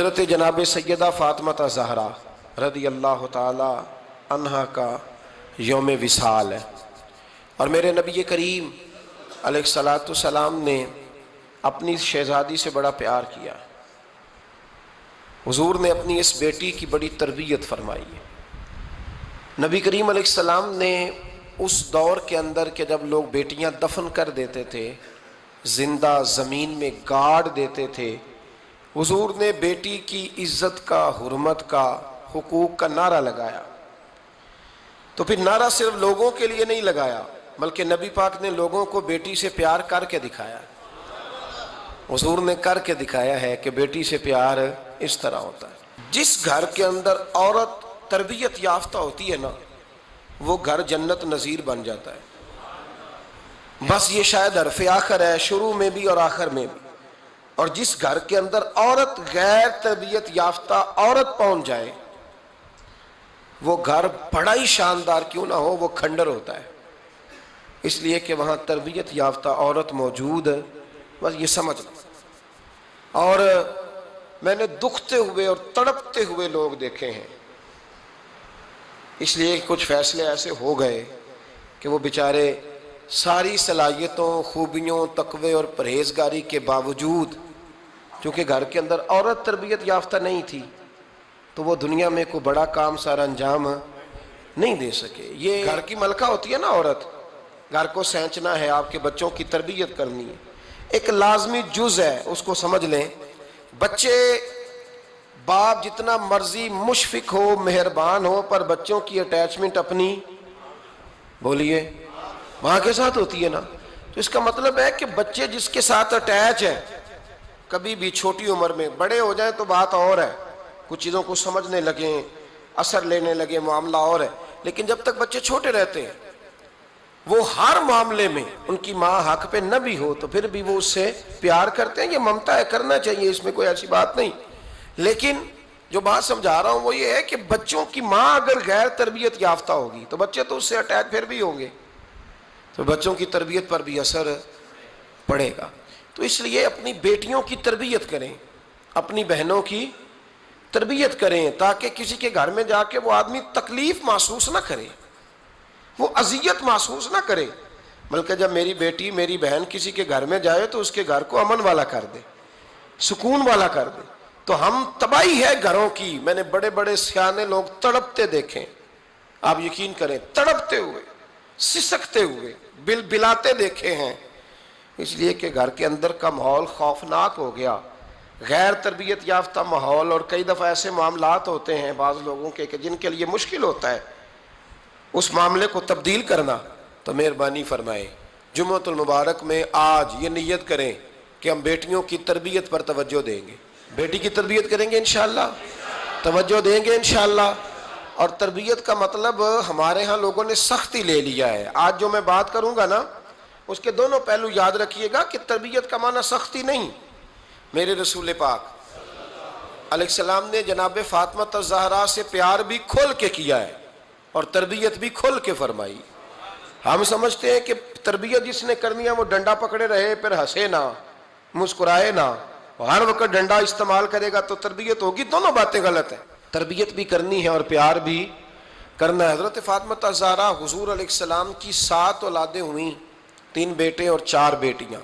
حضرت جناب سیدہ فاطمہ زہرا رضی اللہ تعالی عنہا کا یوم وصال ہے، اور میرے نبی کریم علیہ الصلاۃ والسلام نے اپنی شہزادی سے بڑا پیار کیا۔ حضور نے اپنی اس بیٹی کی بڑی تربیت فرمائی ہے۔ نبی کریم علیہ السلام نے اس دور کے اندر کہ جب لوگ بیٹیاں دفن کر دیتے تھے، زندہ زمین میں گاڑ دیتے تھے، حضور نے بیٹی کی عزت کا، حرمت کا، حقوق کا نعرہ لگایا۔ تو پھر نعرہ صرف لوگوں کے لیے نہیں لگایا، بلکہ نبی پاک نے لوگوں کو بیٹی سے پیار کر کے دکھایا۔ حضور نے کر کے دکھایا ہے کہ بیٹی سے پیار اس طرح ہوتا ہے۔ جس گھر کے اندر عورت تربیت یافتہ ہوتی ہے نا، وہ گھر جنت نظیر بن جاتا ہے۔ بس یہ شاید حرف آخر ہے، شروع میں بھی اور آخر میں بھی۔ اور جس گھر کے اندر عورت غیر تربیت یافتہ عورت پہنچ جائے، وہ گھر بڑا ہی شاندار کیوں نہ ہو، وہ کھنڈر ہوتا ہے، اس لیے کہ وہاں تربیت یافتہ عورت موجود ہے۔ بس یہ سمجھ لو۔ اور میں نے دکھتے ہوئے اور تڑپتے ہوئے لوگ دیکھے ہیں، اس لیے کچھ فیصلے ایسے ہو گئے کہ وہ بیچارے ساری صلاحیتوں، خوبیوں، تقوی اور پرہیزگاری کے باوجود، چونکہ گھر کے اندر عورت تربیت یافتہ نہیں تھی، تو وہ دنیا میں کوئی بڑا کام سارا انجام نہیں دے سکے۔ یہ گھر کی ملکہ ہوتی ہے نا عورت، گھر کو سینچنا ہے، آپ کے بچوں کی تربیت کرنی ہے، ایک لازمی جز ہے، اس کو سمجھ لیں۔ بچے باپ جتنا مرضی مشفق ہو، مہربان ہو، پر بچوں کی اٹیچمنٹ اپنی بولیے ماں کے ساتھ ہوتی ہے نا۔ تو اس کا مطلب ہے کہ بچے جس کے ساتھ اٹیچ ہے، کبھی بھی چھوٹی عمر میں، بڑے ہو جائیں تو بات اور ہے، کچھ چیزوں کو سمجھنے لگیں، اثر لینے لگے، معاملہ اور ہے، لیکن جب تک بچے چھوٹے رہتے ہیں، وہ ہر معاملے میں ان کی ماں حق پہ نہ بھی ہو تو پھر بھی وہ اس سے پیار کرتے ہیں۔ یہ ممتا ہے، کرنا چاہیے، اس میں کوئی ایسی بات نہیں۔ لیکن جو بات سمجھا رہا ہوں وہ یہ ہے کہ بچوں کی ماں اگر غیر تربیت یافتہ ہوگی تو بچے تو اس سے اٹیچ پھر بھی ہوں گے، تو بچوں کی تربیت پر بھی اثر پڑے گا۔ تو اس لیے اپنی بیٹیوں کی تربیت کریں، اپنی بہنوں کی تربیت کریں، تاکہ کسی کے گھر میں جا کے وہ آدمی تکلیف محسوس نہ کرے، وہ اذیت محسوس نہ کرے، بلکہ جب میری بیٹی، میری بہن کسی کے گھر میں جائے تو اس کے گھر کو امن والا کر دے، سکون والا کر دے۔ تو ہم تباہی ہے گھروں کی، میں نے بڑے بڑے سیانے لوگ تڑپتے دیکھیں، آپ یقین کریں، تڑپتے ہوئے، سسکتے ہوئے، بلاتے دیکھے ہیں، اس لیے کہ گھر کے اندر کا ماحول خوفناک ہو گیا، غیر تربیت یافتہ ماحول۔ اور کئی دفعہ ایسے معاملات ہوتے ہیں بعض لوگوں کے کہ جن کے لیے مشکل ہوتا ہے اس معاملے کو تبدیل کرنا۔ تو مہربانی فرمائے جمعۃ المبارک میں آج یہ نیت کریں کہ ہم بیٹیوں کی تربیت پر توجہ دیں گے، بیٹی کی تربیت کریں گے انشاءاللہ، توجہ دیں گے انشاءاللہ۔ اور تربیت کا مطلب ہمارے ہاں لوگوں نے سختی لے لیا ہے۔ آج جو میں بات کروں گا نا، اس کے دونوں پہلو یاد رکھیے گا کہ تربیت کا معنی سختی نہیں۔ میرے رسول پاک علیہ السلام نے جناب فاطمہ زہرا سے پیار بھی کھول کے کیا ہے اور تربیت بھی کھول کے فرمائی۔ ہم سمجھتے ہیں کہ تربیت جس نے کرنی ہے وہ ڈنڈا پکڑے رہے، پھر ہنسے نہ، مسکرائے نہ، ہر وقت ڈنڈا استعمال کرے گا تو تربیت ہوگی۔ دونوں باتیں غلط ہیں، تربیت بھی کرنی ہے اور پیار بھی کرنا ہے۔ حضرت فاطمہ زہرا حضور علیہ السلام کی 7 اولادیں ہوئیں، 3 بیٹے اور 4 بیٹیاں،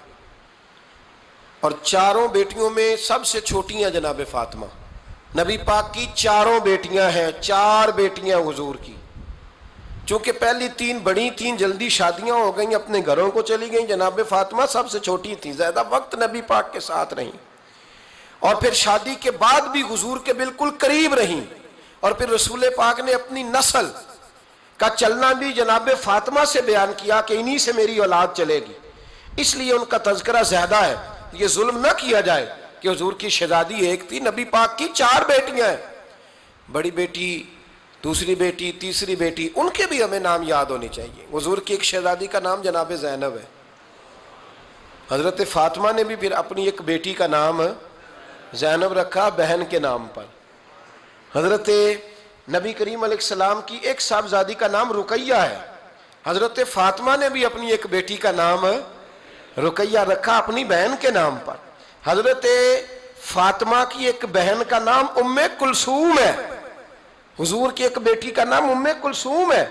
اور چاروں بیٹیوں میں سب سے چھوٹی ہیں جناب فاطمہ۔ نبی پاک کی 4 بیٹیاں ہیں، 4 بیٹیاں حضور کی، چونکہ پہلی 3 بڑی تھیں، جلدی شادیاں ہو گئیں، اپنے گھروں کو چلی گئیں، جناب فاطمہ سب سے چھوٹی تھیں، زیادہ وقت نبی پاک کے ساتھ رہیں، اور پھر شادی کے بعد بھی حضور کے بالکل قریب رہیں، اور پھر رسول پاک نے اپنی نسل کا چلنا بھی جناب فاطمہ سے بیان کیا کہ انہی سے میری اولاد چلے گی، اس لیے ان کا تذکرہ زیادہ ہے۔ یہ ظلم نہ کیا جائے کہ حضور کی شہزادی ایک تھی، نبی پاک کی 4 بیٹیاں ہیں، بڑی بیٹی، دوسری بیٹی، تیسری بیٹی، ان کے بھی ہمیں نام یاد ہونے چاہیے۔ حضور کی ایک شہزادی کا نام جناب زینب ہے، حضرت فاطمہ نے بھی پھر اپنی ایک بیٹی کا نام زینب رکھا بہن کے نام پر۔ حضرت نبی کریم علیہ السلام کی ایک صاحبزادی کا نام رقیہ ہے، حضرت فاطمہ نے بھی اپنی ایک بیٹی کا نام رقیہ رکھا اپنی بہن کے نام پر۔ حضرت فاطمہ کی ایک بہن کا نام ام کلثوم ہے، حضور کی ایک بیٹی کا نام ام کلثوم ہے،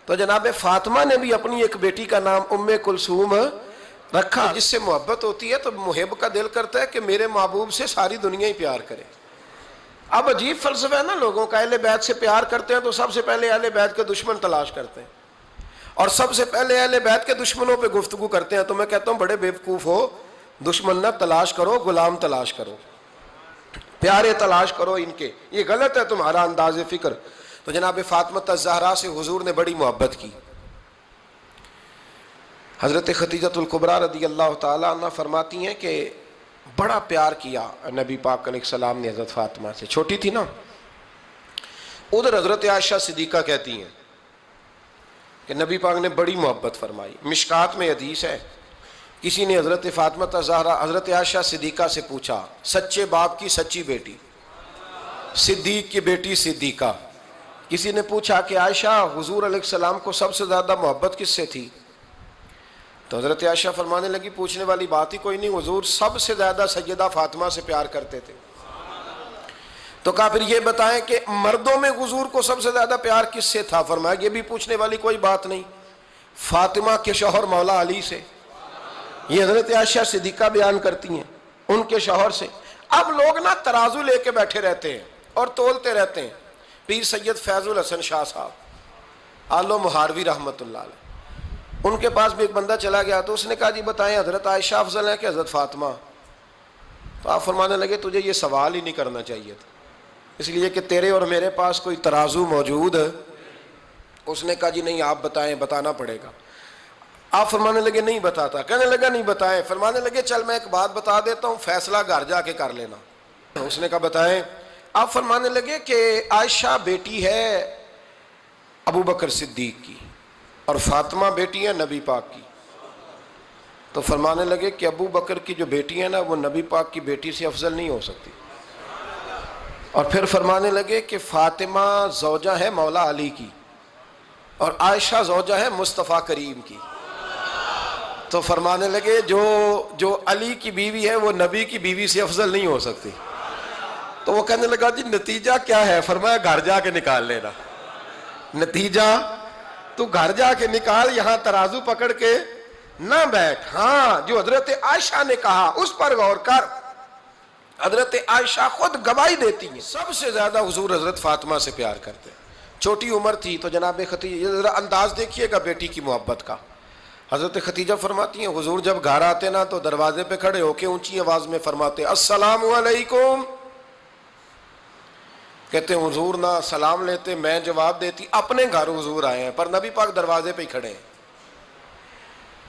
تو جناب فاطمہ نے بھی اپنی ایک بیٹی کا نام ام کلثوم رکھا۔ جس سے محبت ہوتی ہے تو محب کا دل کرتا ہے کہ میرے محبوب سے ساری دنیا ہی پیار کرے۔ اب عجیب فلسفہ ہے نا لوگوں کا، اہل بیت سے پیار کرتے ہیں تو سب سے پہلے اہل بیت کے دشمن تلاش کرتے ہیں، اور سب سے پہلے اہل بیت کے دشمنوں پہ گفتگو کرتے ہیں۔ تو میں کہتا ہوں بڑے بیوقوف ہو، دشمن نہ تلاش کرو، غلام تلاش کرو، پیارے تلاش کرو ان کے، یہ غلط ہے تمہارا انداز فکر۔ تو جناب فاطمہ الزہرا سے حضور نے بڑی محبت کی۔ حضرت خدیجہ الکبریٰ رضی اللہ تعالیٰ عنہ فرماتی ہیں کہ بڑا پیار کیا نبی پاک علیہ السلام نے حضرت فاطمہ سے، چھوٹی تھی نا۔ ادھر حضرت عائشہ صدیقہ کہتی ہیں کہ نبی پاک نے بڑی محبت فرمائی۔ مشکات میں حدیث ہے، کسی نے حضرت فاطمہ الزہرا حضرت عائشہ صدیقہ سے پوچھا، سچے باپ کی سچی بیٹی، صدیق کی بیٹی صدیقہ، کسی نے پوچھا کہ عائشہ حضور علیہ السلام کو سب سے زیادہ محبت کس سے تھی؟ تو حضرت عائشہ فرمانے لگی پوچھنے والی بات ہی کوئی نہیں، حضور سب سے زیادہ سیدہ فاطمہ سے پیار کرتے تھے۔ تو کہا پھر یہ بتائیں کہ مردوں میں حضور کو سب سے زیادہ پیار کس سے تھا؟ فرمایا یہ بھی پوچھنے والی کوئی بات نہیں، فاطمہ کے شوہر مولا علی سے۔ یہ حضرت عائشہ صدیقہ بیان کرتی ہیں ان کے شوہر سے۔ اب لوگ نا ترازو لے کے بیٹھے رہتے ہیں اور تولتے رہتے ہیں۔ پیر سید فیض الحسن شاہ صاحب آلو مہاروی رحمۃ اللہ علیہ، ان کے پاس بھی ایک بندہ چلا گیا تو اس نے کہا جی بتائیں حضرت عائشہ افضل ہے کہ حضرت فاطمہ؟ تو آپ فرمانے لگے تجھے یہ سوال ہی نہیں کرنا چاہیے تھا، اس لیے کہ تیرے اور میرے پاس کوئی ترازو موجود ہے۔ اس نے کہا جی نہیں آپ بتائیں، بتانا پڑے گا۔ آپ فرمانے لگے نہیں بتاتا، کہنے لگا نہیں بتائیں، فرمانے لگے چل میں ایک بات بتا دیتا ہوں، فیصلہ گھر جا کے کر لینا۔ اس نے کہا بتائیں۔ آپ فرمانے لگے کہ عائشہ بیٹی ہے ابو بکر صدیق کی اور فاطمہ بیٹی ہے نبی پاک کی۔ تو فرمانے لگے کہ ابو بکر کی جو بیٹی ہے نا وہ نبی پاک کی بیٹی سے افضل نہیں ہو سکتی۔ اور پھر فرمانے لگے کہ فاطمہ زوجہ ہے مولا علی کی اور عائشہ زوجہ ہے مصطفیٰ کریم کی۔ تو فرمانے لگے جو علی کی بیوی ہے وہ نبی کی بیوی سے افضل نہیں ہو سکتی۔ تو وہ کہنے لگا جی نتیجہ کیا ہے؟ فرمایا گھر جا کے نکال لینا، نتیجہ تو گھر جا کے نکال، یہاں ترازو پکڑ کے نہ بیٹھ۔ ہاں جو حضرت عائشہ نے کہا اس پر غور کر، حضرت عائشہ خود گواہی دیتی ہیں سب سے زیادہ حضور حضرت فاطمہ سے پیار کرتے۔ چھوٹی عمر تھی تو جناب خدیجہ، ذرا انداز دیکھیے گا بیٹی کی محبت کا۔ حضرت خدیجہ فرماتی ہیں حضور جب گھر آتے نا تو دروازے پہ کھڑے ہو کے اونچی آواز میں فرماتے السلام علیکم، کہتے ہیں حضور نہ سلام لیتے میں جواب دیتی، اپنے گھر حضور آئے ہیں پر نبی پاک دروازے پہ ہی کھڑے ہیں۔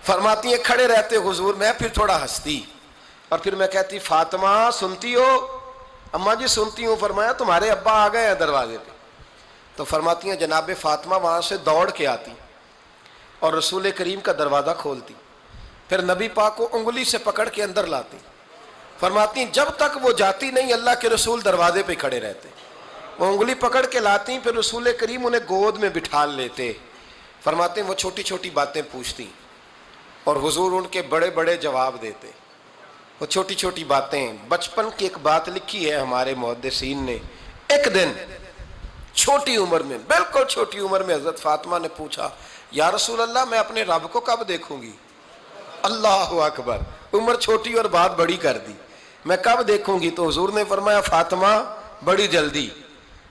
فرماتی ہیں کھڑے رہتے حضور، میں پھر تھوڑا ہنستی اور پھر میں کہتی فاطمہ سنتی ہو؟ اماں جی سنتی ہوں۔ فرمایا تمہارے ابا آ گئے ہیں دروازے پہ۔ تو فرماتی ہیں جناب فاطمہ وہاں سے دوڑ کے آتی اور رسول کریم کا دروازہ کھولتی، پھر نبی پاک کو انگلی سے پکڑ کے اندر لاتی۔ فرماتی ہیں جب تک وہ جاتی نہیں اللہ کے رسول دروازے پہ کھڑے رہتے، وہ انگلی پکڑ کے لاتی پھر رسول کریم انہیں گود میں بٹھا لیتے۔ فرماتے ہیں وہ چھوٹی چھوٹی باتیں پوچھتی اور حضور ان کے بڑے بڑے جواب دیتے۔ وہ چھوٹی چھوٹی باتیں، بچپن کی ایک بات لکھی ہے ہمارے محدثین نے، ایک دن چھوٹی عمر میں، بالکل چھوٹی عمر میں حضرت فاطمہ نے پوچھا یا رسول اللہ میں اپنے رب کو کب دیکھوں گی؟ اللہ اکبر، عمر چھوٹی اور بات بڑی کر دی، میں کب دیکھوں گی؟ تو حضور نے فرمایا فاطمہ بڑی جلدی،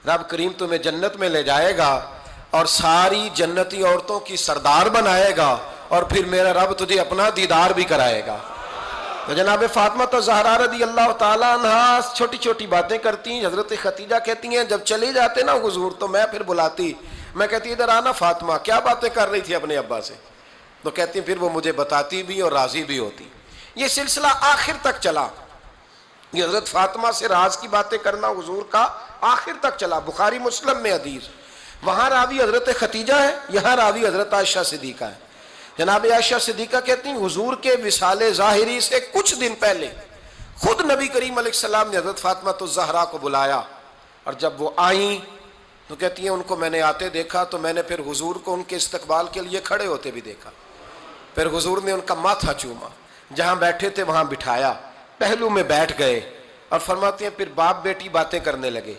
رب کریم تمہیں جنت میں لے جائے گا اور ساری جنتی عورتوں کی سردار بنائے گا اور پھر میرا رب تجھے اپنا دیدار بھی کرائے گا۔ تو جناب فاطمہ الزہرا رضی اللہ تعالیٰ عنہا چھوٹی چھوٹی باتیں کرتی ہیں۔ حضرت خدیجہ کہتی ہیں جب چلے جاتے نا حضور تو میں پھر بلاتی، میں کہتی ادھر آنا فاطمہ، کیا باتیں کر رہی تھی اپنے ابا سے؟ تو کہتی پھر وہ مجھے بتاتی بھی اور راضی بھی ہوتی۔ یہ سلسلہ آخر تک چلا، یہ حضرت فاطمہ سے راز کی باتیں کرنا حضور کا آخر تک چلا۔ بخاری مسلم میں حدیث، وہاں راوی حضرت خدیجہ ہے، یہاں راوی حضرت عائشہ صدیقہ ہے۔ جناب عائشہ صدیقہ کہتی ہیں حضور کے وصال ظاہری سے کچھ دن پہلے خود نبی کریم علیہ السلام نے حضرت فاطمہ الزہرا کو بلایا، اور جب وہ آئیں تو کہتی ہیں ان کو میں نے آتے دیکھا تو میں نے پھر حضور کو ان کے استقبال کے لیے کھڑے ہوتے بھی دیکھا، پھر حضور نے ان کا ماتھا چوما، جہاں بیٹھے تھے وہاں بٹھایا، پہلو میں بیٹھ گئے اور فرماتے ہیں پھر باپ بیٹی باتیں کرنے لگے.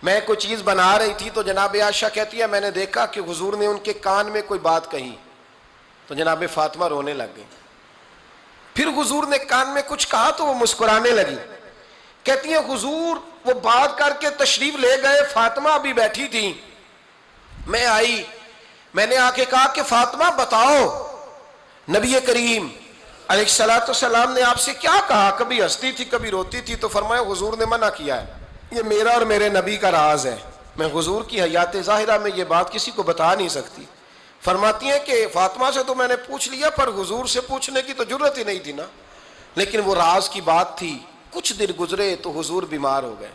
میں کوئی چیز بنا رہی تھی تو جناب عائشہ کہتی ہے میں نے دیکھا کہ حضور نے ان کے کان میں کوئی بات کہی تو جناب فاطمہ رونے لگ گئی. پھر حضور نے کان میں کچھ کہا تو وہ مسکرانے لگی. کہتی ہیں حضور وہ بات کر کے تشریف لے گئے, فاطمہ ابھی بیٹھی تھی, میں آئی, میں نے آ کے کہا کہ فاطمہ بتاؤ نبی کریم علیہ الصلوۃ والسلام نے آپ سے کیا کہا, کبھی ہنستی تھی کبھی روتی تھی. تو فرمایا حضور نے منع کیا ہے, یہ میرا اور میرے نبی کا راز ہے, میں حضور کی حیات ظاہرہ میں یہ بات کسی کو بتا نہیں سکتی. فرماتی ہیں کہ فاطمہ سے تو میں نے پوچھ لیا پر حضور سے پوچھنے کی تو ضرورت ہی نہیں تھی نا, لیکن وہ راز کی بات تھی. کچھ دن گزرے تو حضور بیمار ہو گئے,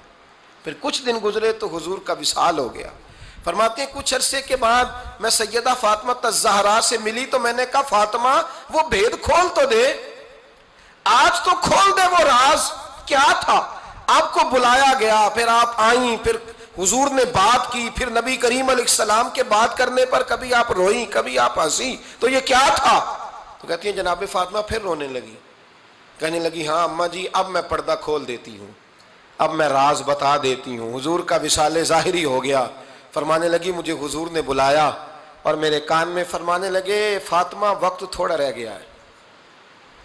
پھر کچھ دن گزرے تو حضور کا وصال ہو گیا. فرماتے ہیں کچھ عرصے کے بعد میں سیدہ فاطمہ الزہرا سے ملی تو میں نے کہا فاطمہ وہ بھید کھول تو دے, آج تو کھول دے وہ راز کیا تھا. آپ کو بلایا گیا, پھر آپ آئیں, پھر حضور نے بات کی, پھر نبی کریم علیہ السلام کے بات کرنے پر کبھی آپ روئیں کبھی آپ ہنسی, تو یہ کیا تھا؟ تو کہتی ہیں جناب فاطمہ پھر رونے لگی, کہنے لگی ہاں اماں جی اب میں پردہ کھول دیتی ہوں, اب میں راز بتا دیتی ہوں, حضور کا وصال ظاہری ہو گیا. فرمانے لگی مجھے حضور نے بلایا اور میرے کان میں فرمانے لگے فاطمہ وقت تھوڑا رہ گیا ہے,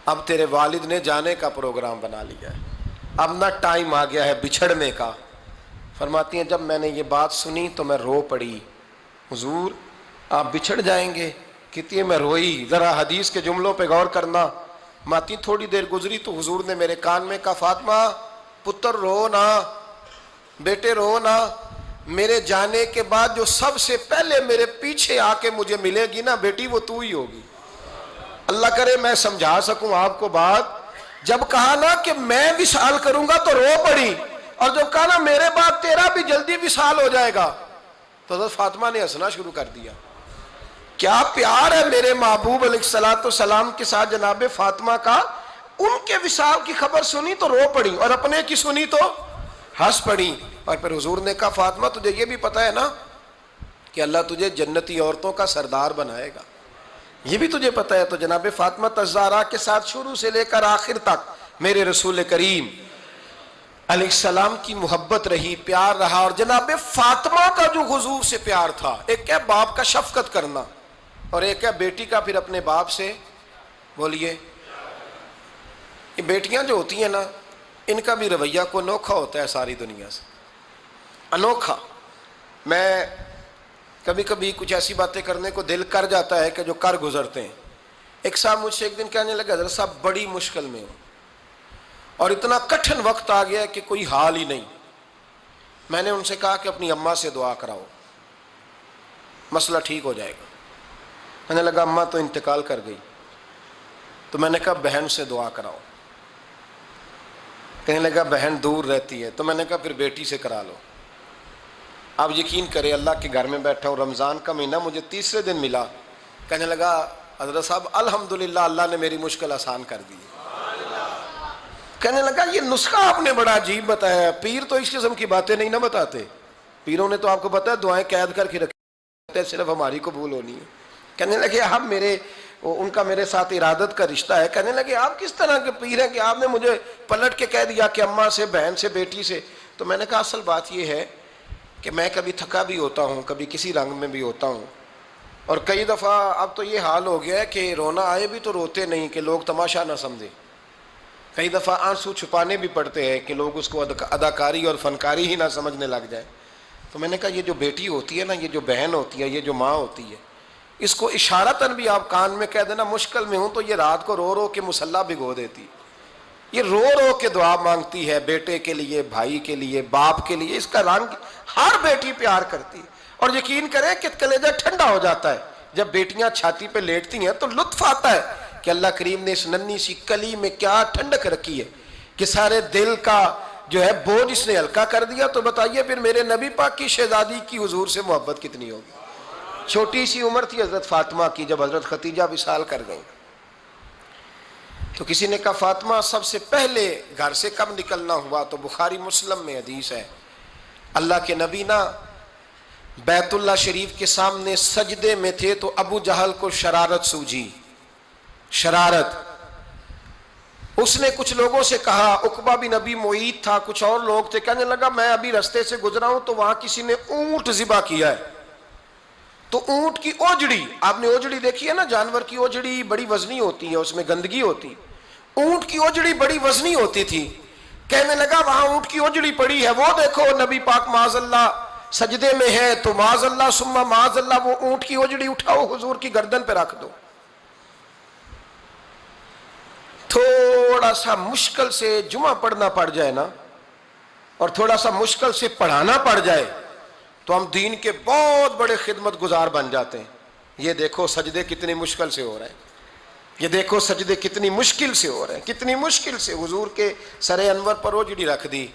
اب تیرے والد نے جانے کا پروگرام بنا لیا ہے, اب نہ ٹائم آ گیا ہے بچھڑنے کا. فرماتی ہیں جب میں نے یہ بات سنی تو میں رو پڑی, حضور آپ بچھڑ جائیں گے؟ کہتی ہے میں روئی. ذرا حدیث کے جملوں پہ غور کرنا. ماتی تھوڑی دیر گزری تو حضور نے میرے کان میں کہا فاطمہ پتر رو نہ, بیٹے رو نہ, میرے جانے کے بعد جو سب سے پہلے میرے پیچھے آ کے مجھے ملے گی نا بیٹی وہ تو ہی ہوگی. اللہ کرے میں سمجھا سکوں آپ کو بات. جب کہا نا کہ میں وصال کروں گا تو رو پڑی, اور جب کہا نا میرے بعد تیرا بھی جلدی وصال ہو جائے گا تو حضرت فاطمہ نے ہنسنا شروع کر دیا. کیا پیار ہے میرے محبوب علیہ الصلوۃ والسلام کے ساتھ جناب فاطمہ کا. ان کے وصال کی خبر سنی تو رو پڑی اور اپنے کی سنی تو ہنس پڑی. اور پھر حضور نے کہا فاطمہ تجھے یہ بھی پتہ ہے نا کہ اللہ تجھے جنتی عورتوں کا سردار بنائے گا, یہ بھی تجھے پتہ ہے. تو جناب فاطمہ الزہرا کے ساتھ شروع سے لے کر آخر تک میرے رسول کریم علیہ السلام کی محبت رہی, پیار رہا. اور جناب فاطمہ کا جو حضور سے پیار تھا, ایک ہے باپ کا شفقت کرنا اور ایک ہے بیٹی کا پھر اپنے باپ سے, بولیے, یہ بیٹیاں جو ہوتی ہیں نا ان کا بھی رویہ کو انوکھا ہوتا ہے ساری دنیا سے, انوکھا. میں کبھی کبھی کچھ ایسی باتیں کرنے کو دل کر جاتا ہے کہ جو کر گزرتے ہیں. ایک صاحب مجھ سے ایک دن کہنے لگا حضرت صاحب بڑی مشکل میں ہوں اور اتنا کٹھن وقت آ گیا کہ کوئی حال ہی نہیں. میں نے ان سے کہا کہ اپنی اماں سے دعا کراؤ, مسئلہ ٹھیک ہو جائے گا. میں نے لگا اماں تو انتقال کر گئی, تو میں نے کہا بہن سے دعا کراؤ. کہنے لگا بہن دور رہتی ہے, تو میں نے کہا پھر بیٹی سے کرا لو. آپ یقین کریں اللہ کے گھر میں بیٹھا ہوں, رمضان کا مہینہ مجھے تیسرے دن ملا. کہنے لگا حضرت صاحب الحمدللہ اللہ نے میری مشکل آسان کر دی. کہنے لگا یہ نسخہ آپ نے بڑا عجیب بتایا, پیر تو اس قسم کی باتیں نہیں نہ بتاتے, پیروں نے تو آپ کو پتہ ہے دعائیں قید کر کے رکھتے ہیں, صرف ہماری قبول ہونی ہے. کہنے لگے اب ان کا میرے ساتھ ارادت کا رشتہ ہے. کہنے لگے آپ کس طرح کے پیر ہیں کہ آپ نے مجھے پلٹ کے کہہ دیا کہ اماں سے, بہن سے, بیٹی سے. تو میں نے کہا اصل بات یہ ہے کہ میں کبھی تھکا بھی ہوتا ہوں, کبھی کسی رنگ میں بھی ہوتا ہوں, اور کئی دفعہ اب تو یہ حال ہو گیا ہے کہ رونا آئے بھی تو روتے نہیں کہ لوگ تماشا نہ سمجھیں. کئی دفعہ آنسو چھپانے بھی پڑتے ہیں کہ لوگ اس کو اداکاری اور فنکاری ہی نہ سمجھنے لگ جائیں. تو میں نے کہا یہ جو بیٹی ہوتی ہے نا, یہ جو بہن ہوتی ہے, یہ جو ماں ہوتی ہے, اس کو اشارتاً بھی آپ کان میں کہہ دینا مشکل میں ہوں تو یہ رات کو رو رو کے مصلی بھگو دیتی, یہ رو رو کے دعا مانگتی ہے بیٹے کے لیے, بھائی کے لیے, باپ کے لیے. اس کا رنگ ہر بیٹی پیار کرتی ہے. اور یقین کریں کہ کلیجہ ٹھنڈا ہو جاتا ہے جب بیٹیاں چھاتی پہ لیٹتی ہیں تو لطف آتا ہے کہ اللہ کریم نے اس ننھی سی کلی میں کیا ٹھنڈک رکھی ہے کہ سارے دل کا جو ہے بوجھ اس نے ہلکا کر دیا. تو بتائیے پھر میرے نبی پاک کی شہزادی کی حضور سے محبت کتنی ہوگی. چھوٹی سی عمر تھی حضرت فاطمہ کی جب حضرت ختیجہ وصال کر گئیں. تو کسی نے کہا فاطمہ سب سے پہلے گھر سے کب نکلنا ہوا؟ تو بخاری مسلم میں حدیث ہے, اللہ کے نبی نا بیت اللہ شریف کے سامنے سجدے میں تھے تو ابو جہل کو شرارت سوجی, شرارت. اس نے کچھ لوگوں سے کہا، عقبہ بن ابی معیط تھا، کچھ اور لوگ تھے، کہنے لگا میں ابھی رستے سے گزرا ہوں تو وہاں کسی نے اونٹ ذبح کیا ہے، تو اونٹ کی اوجڑی، آپ نے اوجڑی دیکھی ہے نا، جانور کی اوجڑی بڑی وزنی ہوتی ہے، اس میں گندگی ہوتی، اونٹ کی اوجڑی بڑی وزنی ہوتی تھی، کہنے لگا وہاں اونٹ کی اوجڑی پڑی ہے، وہ دیکھو نبی پاک معاذ اللہ سجدے میں ہے، تو معاذ اللہ ثم معاذ اللہ وہ اونٹ کی اوجڑی اٹھاؤ حضور کی گردن پہ رکھ دو۔ تھوڑا سا مشکل سے جمعہ پڑھنا پڑ جائے نا، اور تھوڑا سا مشکل سے پڑھانا پڑ جائے تو ہم دین کے بہت بڑے خدمت گزار بن جاتے ہیں۔ یہ دیکھو سجدے کتنی مشکل سے ہو رہے ہیں، یہ دیکھو سجدے کتنی مشکل سے ہو رہے ہیں، کتنی مشکل سے حضور کے سر انور پر اوجڑی رکھ دی۔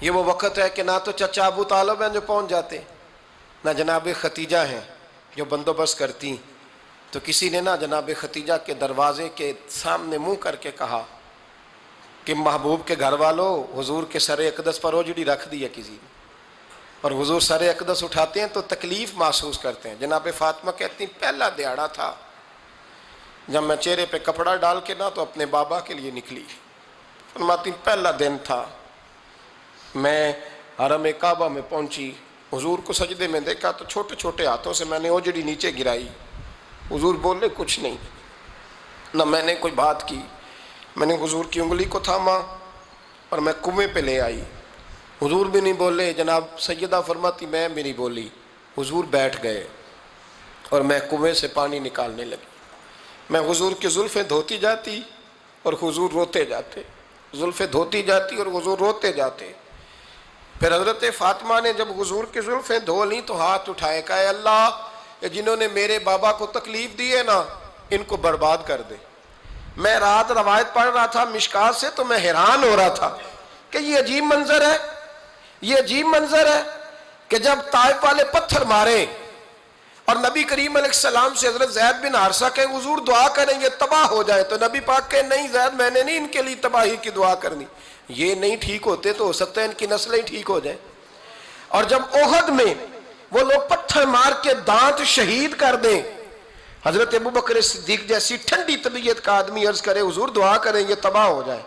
یہ وہ وقت ہے کہ نہ تو چچا ابو طالب ہیں جو پہنچ جاتے، نہ جناب ختیجہ ہیں جو بندوبست کرتی، تو کسی نے نا جناب ختیجہ کے دروازے کے سامنے منہ کر کے کہا کہ محبوب کے گھر والوں حضور کے سر اقدس پر اوجڑی رکھ دی ہے کسی نے، اور حضور سر اقدس اٹھاتے ہیں تو تکلیف محسوس کرتے ہیں۔ جناب فاطمہ کہتی ہیں پہلا دیہڑا تھا جب میں چہرے پہ کپڑا ڈال کے نا تو اپنے بابا کے لیے نکلی، فرماتی پہلا دن تھا، میں حرم کعبہ میں پہنچی، حضور کو سجدے میں دیکھا تو چھوٹے چھوٹے ہاتھوں سے میں نے اوجڑی نیچے گرائی، حضور بولے کچھ نہیں، نہ میں نے کوئی بات کی، میں نے حضور کی انگلی کو تھاما اور میں کنویں پہ لے آئی، حضور بھی نہیں بولے، جناب سیدہ فرماتی میں بھی نہیں بولی، حضور بیٹھ گئے اور میں کنویں سے پانی نکالنے لگی، میں حضور کی زلفیں دھوتی جاتی اور حضور روتے جاتے، زلفیں دھوتی جاتی اور حضور روتے جاتے۔ پھر حضرت فاطمہ نے جب حضور کی زلفیں دھو لیں تو ہاتھ اٹھائے، کہا اے اللہ جنہوں نے میرے بابا کو تکلیف دی ہے نا ان کو برباد کر دے۔ میں رات روایت پڑھ رہا تھا مشکات سے تو میں حیران ہو رہا تھا کہ یہ عجیب منظر ہے، یہ عجیب منظر ہے کہ جب طائف والے پتھر مارے اور نبی کریم علیہ السلام سے حضرت زید بن حارثہ کہ حضور دعا کریں یہ تباہ ہو جائے، تو نبی پاک کہ نہیں زید میں نے نہیں ان کے لیے تباہی کی دعا کرنی، یہ نہیں ٹھیک ہوتے تو ہو سکتا ہے ان کی نسلیں ٹھیک ہو جائیں۔ اور جب احد میں وہ لوگ پتھر مار کے دانت شہید کر دیں، حضرت ابوبکر صدیق جیسی ٹھنڈی طبیعت کا آدمی عرض کرے حضور دعا کریں یہ تباہ ہو جائے،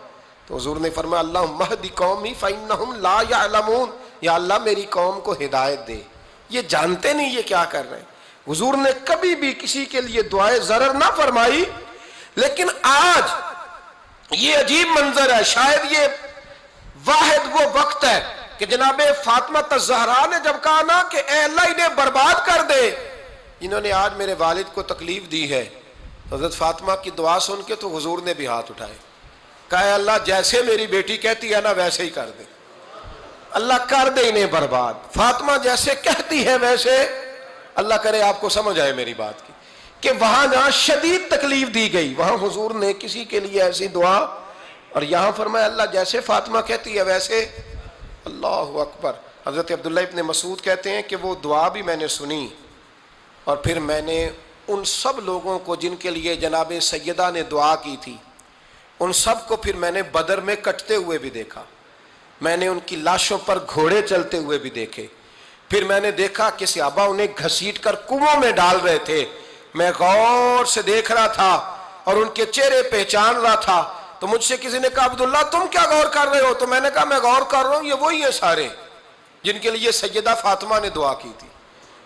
تو حضور نے فرمایا اللہم اہد قومی فإنہم لا یعلمون، یا اللہ میری قوم کو ہدایت دے، یہ جانتے نہیں یہ کیا کر رہے ہیں۔ حضور نے کبھی بھی کسی کے لیے دعائے ضرر نہ فرمائی، لیکن آج یہ عجیب منظر ہے، شاید یہ واحد وہ وقت ہے کہ جناب فاطمہ الزہرا نے جب کہا نا کہ اے اللہ انہیں برباد کر دے جنہوں نے آج میرے والد کو تکلیف دی ہے، حضرت فاطمہ کی دعا سن کے تو حضور نے بھی ہاتھ اٹھائے، کہا اے اللہ جیسے میری بیٹی کہتی ہے نا ویسے ہی کر دے، اللہ کر دے انہیں برباد، فاطمہ جیسے کہتی ہے ویسے، اللہ کرے آپ کو سمجھ آئے میری بات کی کہ وہاں جہاں شدید تکلیف دی گئی وہاں حضور نے کسی کے لیے ایسی دعا، اور یہاں فرمایا اللہ جیسے فاطمہ کہتی ہے ویسے، اللہ اکبر۔ حضرت عبداللہ ابن مسعود کہتے ہیں کہ وہ دعا بھی میں نے سنی، اور پھر میں نے ان سب لوگوں کو جن کے لیے جناب سیدہ نے دعا کی تھی ان سب کو پھر میں نے بدر میں کٹتے ہوئے بھی دیکھا، میں نے ان کی لاشوں پر گھوڑے چلتے ہوئے بھی دیکھے، پھر میں نے دیکھا کہ صحابہ انہیں گھسیٹ کر کنووں میں ڈال رہے تھے، میں غور سے دیکھ رہا تھا اور ان کے چہرے پہچان رہا تھا، تو مجھ سے کسی نے کہا عبداللہ تم کیا غور کر رہے ہو؟ تو میں نے کہا میں غور کر رہا ہوں یہ وہی ہیں سارے جن کے لیے سیدہ فاطمہ نے دعا کی تھی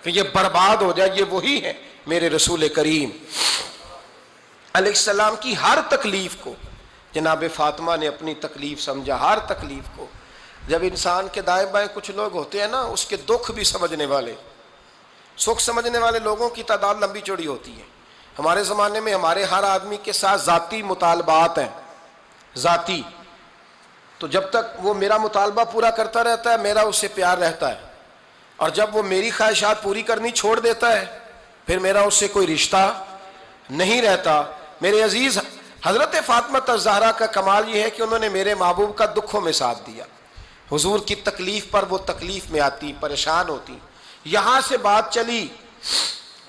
کہ یہ برباد ہو جائے، یہ وہی ہیں میرے رسول کریم علیہ السلام کی ہر تکلیف کو جناب فاطمہ نے اپنی تکلیف سمجھا، ہر تکلیف کو۔ جب انسان کے دائیں بائیں کچھ لوگ ہوتے ہیں نا اس کے دکھ بھی سمجھنے والے، سکھ سمجھنے والے لوگوں کی تعداد لمبی چوڑی ہوتی ہے۔ ہمارے زمانے میں ہمارے ہر آدمی کے ساتھ ذاتی مطالبات ہیں، ذاتی، تو جب تک وہ میرا مطالبہ پورا کرتا رہتا ہے میرا اس سے پیار رہتا ہے، اور جب وہ میری خواہشات پوری کرنی چھوڑ دیتا ہے پھر میرا اس سے کوئی رشتہ نہیں رہتا۔ میرے عزیز حضرت فاطمہ الزہرا کا کمال یہ ہے کہ انہوں نے میرے محبوب کا دکھوں میں ساتھ دیا، حضور کی تکلیف پر وہ تکلیف میں آتی، پریشان ہوتی۔ یہاں سے بات چلی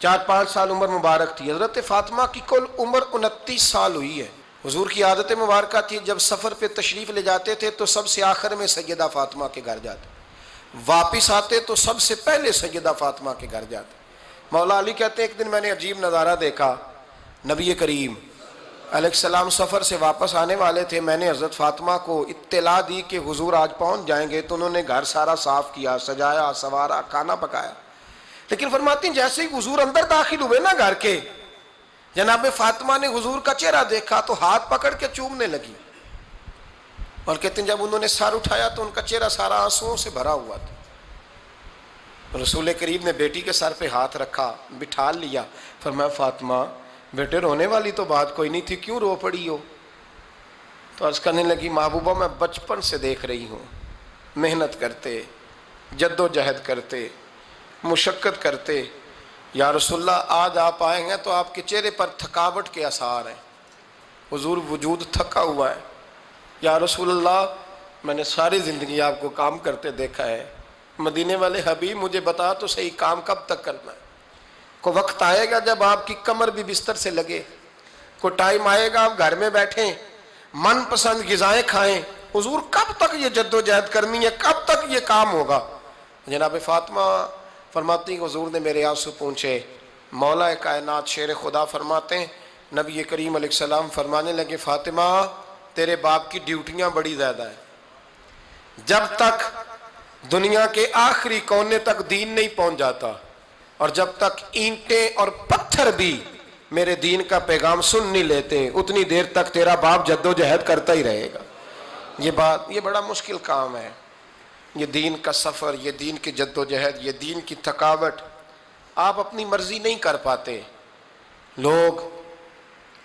4-5 سال عمر مبارک تھی، حضرت فاطمہ کی کل عمر 29 سال ہوئی ہے۔ حضور کی عادت مبارکہ تھی جب سفر پہ تشریف لے جاتے تھے تو سب سے آخر میں سیدہ فاطمہ کے گھر جاتے، واپس آتے تو سب سے پہلے سیدہ فاطمہ کے گھر جاتے۔ مولا علی کہتے ہیں ایک دن میں نے عجیب نظارہ دیکھا، نبی کریم علیہ السلام سفر سے واپس آنے والے تھے. میں نے حضرت فاطمہ کو اطلاع دی کہ حضور آج پہنچ جائیں گے, تو انہوں نے گھر سارا صاف کیا, سجایا, سنوارا, کھانا پکایا. لیکن فرماتی ہیں جیسے ہی حضور اندر داخل ہوئے نا گھر کے, جناب فاطمہ نے حضور کا چہرہ دیکھا تو ہاتھ پکڑ کے چومنے لگی, اور کہتے ہیں جب انہوں نے سر اٹھایا تو ان کا چہرہ سارا آنسوؤں سے بھرا ہوا تھا. رسول کریم نے بیٹی کے سر پہ ہاتھ رکھا, بٹھا لیا, فرمایا فاطمہ بیٹے رونے والی تو بات کوئی نہیں تھی, کیوں رو پڑی ہو؟ تو عرض کرنے لگی محبوبہ میں بچپن سے دیکھ رہی ہوں, محنت کرتے, جد و جہد کرتے, مشقت کرتے, یا رسول اللہ آج آپ آئے ہیں تو آپ کے چہرے پر تھکاوٹ کے آثار ہیں, حضور وجود تھکا ہوا ہے. یا رسول اللہ میں نے ساری زندگی آپ کو کام کرتے دیکھا ہے, مدینے والے حبیب مجھے بتا تو صحیح کام کب تک کرنا ہے؟ کوئی وقت آئے گا جب آپ کی کمر بھی بستر سے لگے, کوئی ٹائم آئے گا آپ گھر میں بیٹھیں, من پسند غذائیں کھائیں, حضور کب تک یہ جد و جہد کرنی ہے, کب تک یہ کام ہوگا؟ جناب فاطمہ فرماتی ہیں حضور نے میرے آنسو پونچھے. مولا کائنات شیر خدا فرماتے ہیں نبی کریم علیہ السلام فرمانے لگے فاطمہ تیرے باپ کی ڈیوٹیاں بڑی زیادہ ہیں, جب تک دنیا کے آخری کونے تک دین نہیں پہنچ جاتا, اور جب تک اینٹیں اور پتھر بھی میرے دین کا پیغام سن نہیں لیتے, اتنی دیر تک تیرا باپ جد و جہد کرتا ہی رہے گا. یہ بڑا مشکل کام ہے, یہ دین کا سفر, یہ دین کی جد و جہد, یہ دین کی تھکاوٹ. آپ اپنی مرضی نہیں کر پاتے, لوگ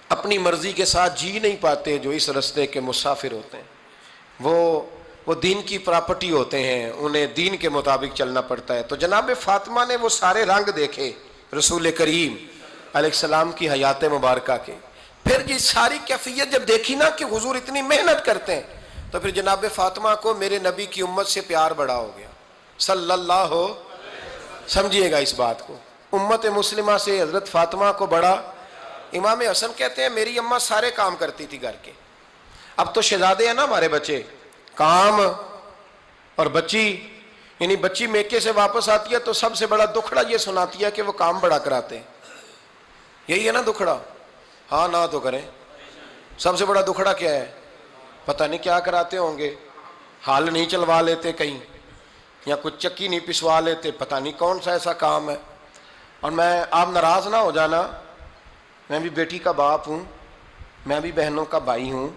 اپنی مرضی کے ساتھ جی نہیں پاتے جو اس رستے کے مسافر ہوتے ہیں. وہ دین کی پراپرٹی ہوتے ہیں, انہیں دین کے مطابق چلنا پڑتا ہے. تو جناب فاطمہ نے وہ سارے رنگ دیکھے رسول کریم علیہ السلام کی حیات مبارکہ کے. پھر یہ ساری کیفیت جب دیکھی نا کہ حضور اتنی محنت کرتے ہیں, تو پھر جناب فاطمہ کو میرے نبی کی امت سے پیار بڑا ہو گیا صلی اللہ ہو. سمجھیے گا اس بات کو, امت مسلمہ سے حضرت فاطمہ کو بڑا. امام حسن کہتے ہیں میری اماں سارے کام کرتی تھی گھر کے. اب تو شہزادے ہیں نا ہمارے بچے, کام اور بچی, یعنی بچی میکے سے واپس آتی ہے تو سب سے بڑا دکھڑا یہ سناتی ہے کہ وہ کام بڑا کراتے ہیں. یہی ہے نا دکھڑا؟ ہاں نہ تو کریں. سب سے بڑا دکھڑا کیا ہے؟ پتہ نہیں کیا کراتے ہوں گے, ہال نہیں چلوا لیتے کہیں, یا کچھ چکی نہیں پسوا لیتے, پتہ نہیں کون سا ایسا کام ہے. اور آپ ناراض نہ ہو جانا, میں بھی بیٹی کا باپ ہوں, میں بھی بہنوں کا بھائی ہوں,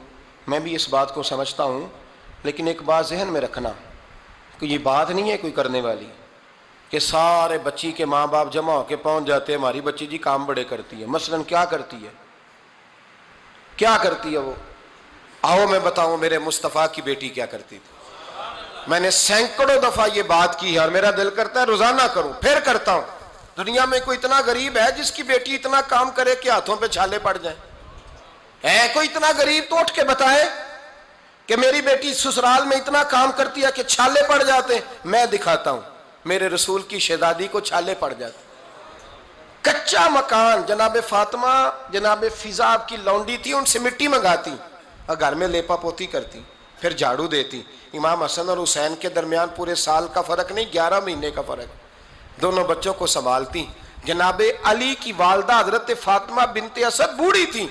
میں بھی اس بات کو سمجھتا ہوں, لیکن ایک بات ذہن میں رکھنا کہ یہ بات نہیں ہے کوئی کرنے والی کہ سارے بچی کے ماں باپ جمع ہو کے پہنچ جاتے ہیں ہماری بچی جی کام بڑے کرتی ہے. مثلاً کیا کرتی ہے, کیا کرتی ہے وہ؟ آؤ میں بتاؤں میرے مصطفیٰ کی بیٹی کیا کرتی تھی. میں نے سینکڑوں دفعہ یہ بات کی ہے اور میرا دل کرتا ہے روزانہ کروں, پھر کرتا ہوں. دنیا میں کوئی اتنا غریب ہے جس کی بیٹی اتنا کام کرے کہ ہاتھوں پہ چھالے پڑ جائیں؟ ہے کوئی اتنا غریب تو اٹھ کے بتائے کہ میری بیٹی سسرال میں اتنا کام کرتی ہے کہ چھالے پڑ جاتے ہیں. میں دکھاتا ہوں, میرے رسول کی شہزادی کو چھالے پڑ جاتے. کچا مکان, جناب فاطمہ جناب فضا کی لونڈی تھی, ان سے مٹی منگاتی اور گھر میں لیپا پوتی کرتی, پھر جھاڑو دیتی. امام حسن اور حسین کے درمیان پورے سال کا فرق نہیں, 11 مہینے کا فرق. دونوں بچوں کو سنبھالتی. جناب علی کی والدہ حضرت فاطمہ بنت اسد بوڑھی تھی,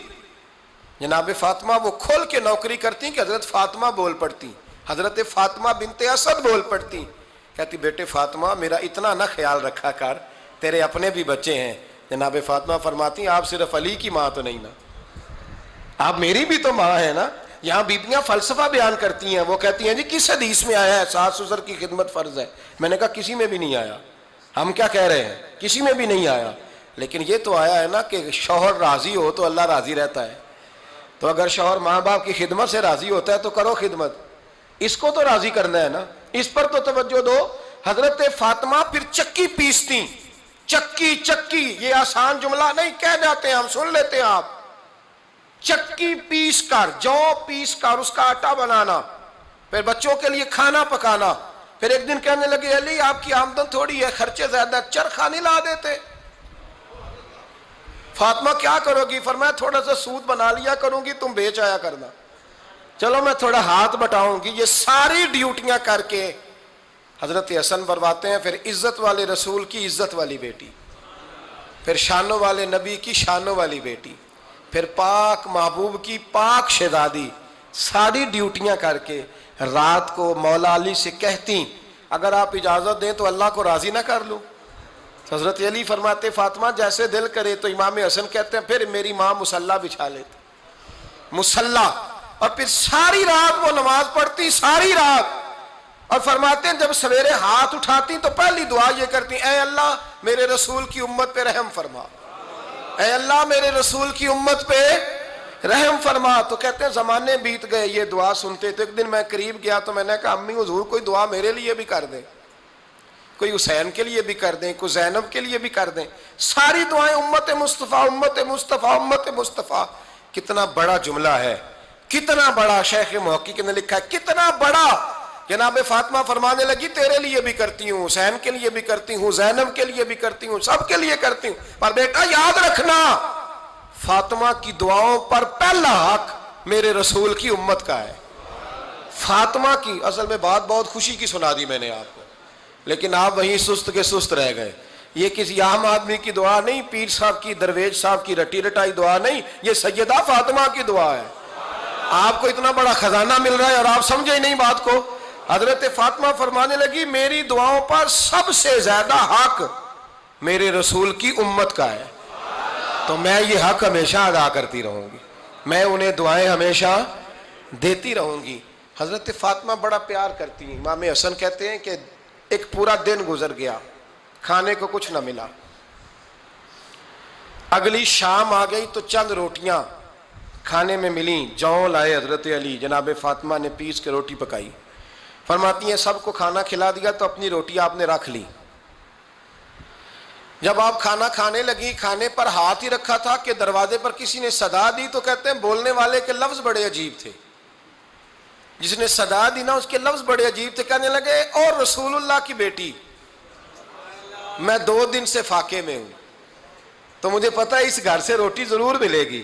جناب فاطمہ وہ کھول کے نوکری کرتی کہ حضرت فاطمہ بول پڑتی, حضرت فاطمہ بنت اسد بول پڑتی. کہتی بیٹے فاطمہ میرا اتنا نہ خیال رکھا کر, تیرے اپنے بھی بچے ہیں. جناب فاطمہ فرماتی آپ صرف علی کی ماں تو نہیں نا, آپ میری بھی تو ماں ہے نا. یہاں بیبیاں فلسفہ بیان کرتی ہیں, وہ کہتی ہیں جی کس حدیث میں آیا ہے ساس سسر کی خدمت فرض ہے؟ میں نے کہا کسی میں بھی نہیں آیا. ہم کیا کہہ رہے ہیں, کسی میں بھی نہیں آیا, لیکن یہ تو آیا ہے نا کہ شوہر راضی ہو تو اللہ راضی رہتا ہے. تو اگر شوہر ماں باپ کی خدمت سے راضی ہوتا ہے تو کرو خدمت, اس کو تو راضی کرنا ہے نا, اس پر تو توجہ دو. حضرت فاطمہ پھر چکی پیستی. چکی چکی یہ آسان جملہ نہیں, کہہ جاتے ہیں ہم, سن لیتے ہیں آپ. چکی پیس کر, جو پیس کر اس کا آٹا بنانا, پھر بچوں کے لیے کھانا پکانا. پھر ایک دن کہنے لگے علی آپ کی آمدن تھوڑی ہے, خرچے زیادہ, چرخا نہیں لا دیتے. فاطمہ کیا کرو گی؟ فرمایا تھوڑا سا سود بنا لیا کروں گی, تم بیچ آیا کرنا. چلو میں تھوڑا ہاتھ بٹاؤں گی. یہ ساری ڈیوٹیاں کر کے حضرت حسن برواتے ہیں. پھر عزت والے رسول کی عزت والی بیٹی, پھر شانوں والے نبی کی شانوں والی بیٹی, پھر پاک محبوب کی پاک شہزادی ساری ڈیوٹیاں کر کے رات کو مولا علی سے کہتی اگر آپ اجازت دیں تو اللہ کو راضی نہ کر لوں. حضرت علی فرماتے فاطمہ جیسے دل کرے. تو امام حسن کہتے ہیں پھر میری ماں مصلی بچھا لیتی, مصلی, اور پھر ساری رات وہ نماز پڑھتی, ساری رات. اور فرماتے ہیں جب سویرے ہاتھ اٹھاتی تو پہلی دعا یہ کرتی اے اللہ میرے رسول کی امت پہ رحم فرما, اے اللہ میرے رسول کی امت پہ رحم فرما. تو کہتے ہیں زمانے بیت گئے یہ دعا سنتے. تو ایک دن میں قریب گیا تو میں نے کہا امی حضور کوئی دعا میرے لیے بھی کر دیں, کوئی حسین کے لیے بھی کر دیں, کوئی زینب کے لیے بھی کر دیں. ساری دعائیں امت مصطفیٰ امت مصطفیٰ امت مصطفیٰ. کتنا بڑا جملہ ہے, کتنا بڑا. شیخ محقق نے لکھا ہے کتنا بڑا. جناب فاطمہ فرمانے لگی تیرے لیے بھی کرتی ہوں, حسین کے لیے بھی کرتی ہوں, زینب کے لیے بھی کرتی ہوں, سب کے لیے کرتی ہوں. پر بیٹا یاد رکھنا فاطمہ کی دعاؤں پر پہلا حق میرے رسول کی امت کا ہے. فاطمہ کی اصل میں بات بہت خوشی کی سنا دی میں نے آپ کو, لیکن آپ وہیں سست کے سست رہ گئے. یہ کسی عام آدمی کی دعا نہیں, پیر صاحب کی, درویش صاحب کی رٹی رٹائی دعا نہیں, یہ سیدہ فاطمہ کی دعا ہے. آپ کو اتنا بڑا خزانہ مل رہا ہے اور آپ سمجھے ہی نہیں بات کو. حضرت فاطمہ فرمانے لگی میری دعاؤں پر سب سے زیادہ حق میرے رسول کی امت کا ہے, تو میں یہ حق ہمیشہ ادا کرتی رہوں گی, میں انہیں دعائیں ہمیشہ دیتی رہوں گی. حضرت فاطمہ بڑا پیار کرتی ہیں. امام حسن کہتے ہیں کہ ایک پورا دن گزر گیا, کھانے کو کچھ نہ ملا. اگلی شام آ گئی تو چند روٹیاں کھانے میں ملیں. جوں لائے حضرت علی, جناب فاطمہ نے پیس کے روٹی پکائی. فرماتی ہیں سب کو کھانا کھلا دیا تو اپنی روٹی آپ نے رکھ لی. جب آپ کھانا کھانے لگی, کھانے پر ہاتھ ہی رکھا تھا کہ دروازے پر کسی نے صدا دی. تو کہتے ہیں بولنے والے کے لفظ بڑے عجیب تھے, جس نے صدا دی نا اس کے لفظ بڑے عجیب تھے. کہنے لگے اور رسول اللہ کی بیٹی میں 2 دن سے فاقے میں ہوں, تو مجھے پتا ہے اس گھر سے روٹی ضرور ملے گی.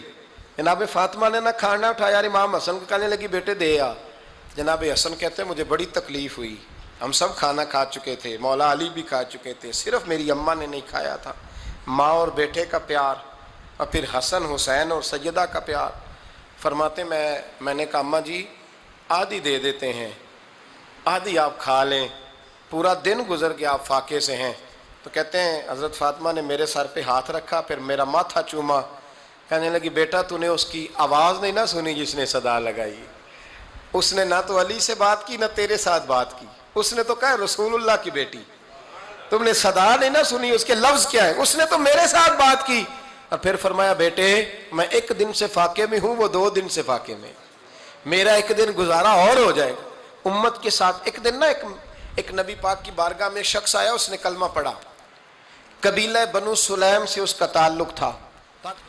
جناب فاطمہ نے نہ کھانا اٹھایا. امام حسن کو کہنے لگی بیٹے دے آ. جناب حسن کہتے ہیں مجھے بڑی تکلیف ہوئی, ہم سب کھانا کھا چکے تھے, مولا علی بھی کھا چکے تھے, صرف میری اماں نے نہیں کھایا تھا. ماں اور بیٹے کا پیار, اور پھر حسن حسین اور سیدہ کا پیار. فرماتے میں نے کہا اماں جی آدھی دے دیتے ہیں, آدھی آپ کھا لیں, پورا دن گزر گیا آپ فاقے سے ہیں. تو کہتے ہیں حضرت فاطمہ نے میرے سر پہ ہاتھ رکھا, پھر میرا ماتھا چوما. کہنے لگی بیٹا تو نے اس کی آواز نہیں نہ سنی جس نے صدا لگائی. اس نے نہ تو علی سے بات کی نہ تیرے ساتھ بات کی, اس نے تو کہا رسول اللہ کی بیٹی. تم نے صدا نہیں نہ سنی, اس کے لفظ کیا ہے, اس نے تو میرے ساتھ بات کی. اور پھر فرمایا بیٹے میں 1 دن سے فاقے میں ہوں, وہ 2 دن سے فاقے میں, میرا 1 دن گزارا اور ہو جائے گا امت کے ساتھ. ایک دن نا ایک نبی پاک کی بارگاہ میں شخص آیا, اس نے کلمہ پڑھا. قبیلہ بنو سلیم سے اس کا تعلق تھا.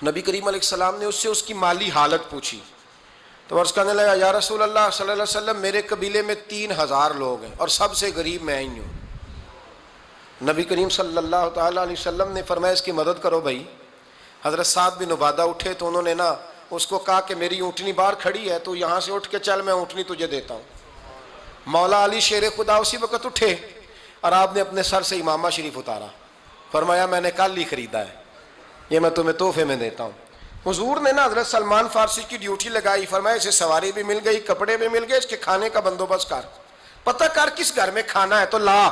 نبی کریم علیہ السلام نے اس سے اس کی مالی حالت پوچھی. تو عرض کرنے لگا یا رسول اللہ صلی اللہ علیہ وسلم میرے قبیلے میں 3000 لوگ ہیں اور سب سے غریب میں ہی ہوں. نبی کریم صلی اللہ تعالیٰ علیہ وسلم نے فرمایا اس کی مدد کرو بھائی. حضرت سعد بن عبادہ اٹھے تو انہوں نے نا اس کو کہا کہ میری اونٹنی باہر کھڑی ہے, تو یہاں سے اٹھ کے چل, میں اونٹنی تجھے دیتا ہوں. مولا علی شیر خدا اسی وقت اٹھے اور آپ نے اپنے سر سے امامہ شریف اتارا. فرمایا میں نے کل ہی خریدا ہے, یہ میں تمہیں تحفے میں دیتا ہوں. حضور نے نا حضرت سلمان فارسی کی ڈیوٹی لگائی. فرمایا اسے سواری بھی مل گئی, کپڑے بھی مل گئے, اس کے کھانے کا بندوبست کر, پتہ کر کس گھر میں کھانا ہے تو لا.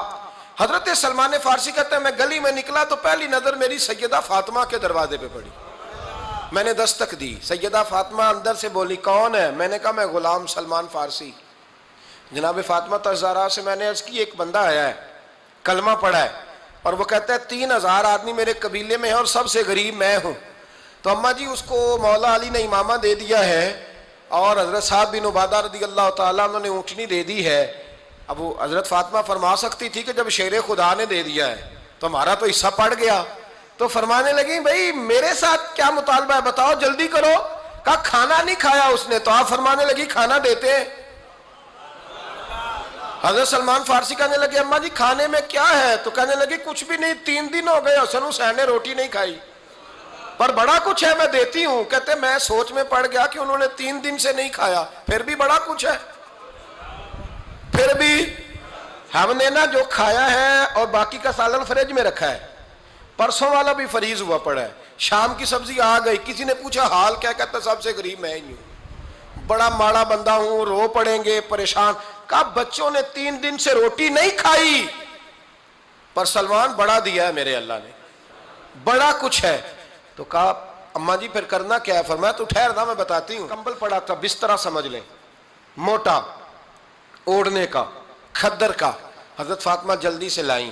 حضرت سلمان فارسی کہتے ہیں میں گلی میں نکلا تو پہلی نظر میری سیدہ فاطمہ کے دروازے پہ پڑی. میں نے دستک دی, سیدہ فاطمہ اندر سے بولی کون ہے؟ میں نے کہا میں غلام سلمان فارسی. جناب فاطمہ تزارہ سے میں نے عرض کی ایک بندہ آیا ہے, کلمہ پڑھا ہے, اور وہ کہتا ہے 3000 آدمی میرے قبیلے میں ہیں اور سب سے غریب میں ہوں. تو اماں جی اس کو مولا علی نے امامہ دے دیا ہے اور حضرت سعد بن عبادہ رضی اللہ تعالیٰ عنہ نے اونٹنی دے دی ہے. اب وہ حضرت فاطمہ فرما سکتی تھی کہ جب شیر خدا نے دے دیا ہے تو ہمارا تو حصہ پڑ گیا. تو فرمانے لگی بھائی میرے ساتھ کیا مطالبہ ہے بتاؤ, جلدی کرو. کہا کھانا نہیں کھایا اس نے. تو آپ فرمانے لگی کھانا دیتے ہیں. حضرت سلمان فارسی کہنے لگے اماں جی کھانے میں کیا ہے؟ تو کہنے لگی کچھ بھی نہیں, 3 دن ہو گئے حسن حسین نے روٹی نہیں کھائی, پر بڑا کچھ ہے میں دیتی ہوں. کہتے میں سوچ میں پڑ گیا کہ انہوں نے 3 دن سے نہیں کھایا, پھر بھی بڑا کچھ ہے. پھر بھی ہم نے نا جو کھایا ہے اور باقی کا سالن فریج میں رکھا ہے, پرسوں والا بھی فریز ہوا پڑا ہے, شام کی سبزی آ گئی، کسی نے پوچھا حال کیا، کہتا سب سے غریب میں ہی ہوں، بڑا ماڑا بندہ ہوں، رو پڑیں گے، پریشان۔ کہا بچوں نے 3 دن سے روٹی نہیں کھائی، پر سلمان بڑا دیا ہے میرے اللہ نے، بڑا کچھ ہے۔ تو کہا اماں جی پھر کرنا کیا ہے؟ فرمایا تو ٹھہر نا میں بتاتی ہوں۔ کمبل پڑا تھا، بسترا سمجھ لیں، موٹا، اوڑھنے کا، کھدر کا۔ حضرت فاطمہ جلدی سے لائیں،